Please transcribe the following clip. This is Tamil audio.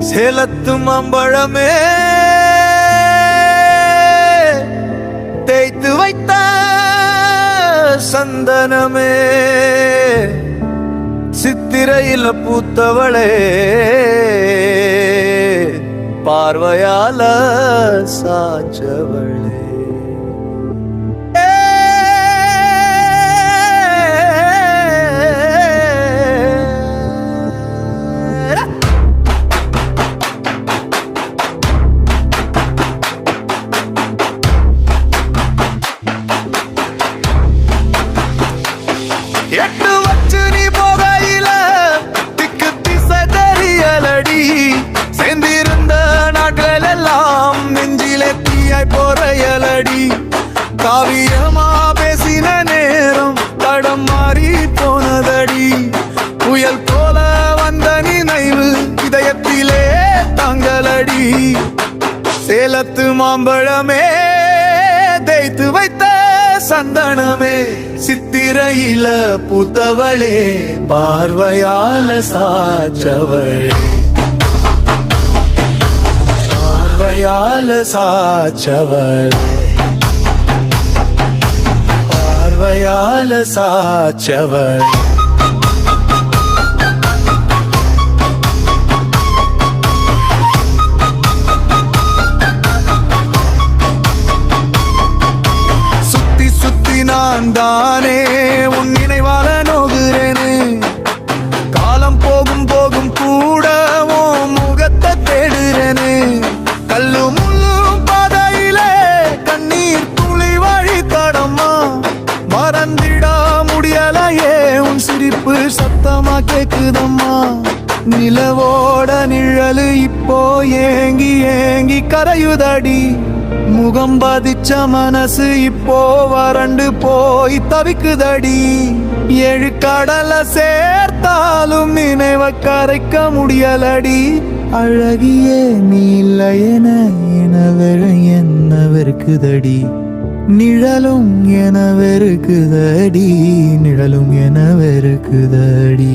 சேலத்து மாம்பழமே தேய்த்து வைத்த சந்தனமே சித்திரையில பூத்தவளே பார்வையால சாச்சவளே எட்டு வச்சு நீ போகையில திக்கு திசை தெரியலடி சேர்ந்திருந்த நாட்கள் எல்லாம் நெஞ்சிலே தீயாய் போறையலடி காவியமா பேசின நேரம் தடம் மாறி போனதடி புயல் போல வந்த நினைவு இதயத்திலே தாங்கலடி சேலத்து மாம்பழமே தேய்த்து வைத்த சந்தனமே சித்திரையில பூத்தவளே பார்வையால சாச்சவளே பார்வையால சாச்சவளே பார்வையால சாச்சவளே நான் தானே உன் நினைவால நோகுறேனே காலம் போகும் போகும் கூட உன் முகத்தை தேடுறேனே கல்லு முள்ளும் பாதையிலே கண்ணீர் துளி வழி தடமா மறந்திடா முடியலையே உன் சிரிப்பு சத்தமா கேக்குதம்மா நிலவோட நிழலு இப்போ ஏங்கி ஏங்கி கரையுதடி முகம் பதிச்ச மனசு இப்போ வறண்டு போய் தவிக்குதடி ஏழு கடல சேர்த்தாலும் நினைவ கரைக்க முடியலடி அழகியே நீ இல்லை என்ன வெறுக்குதடி நிழலும் என வெறுக்குதடி நிழலும் என வெறுக்குதடி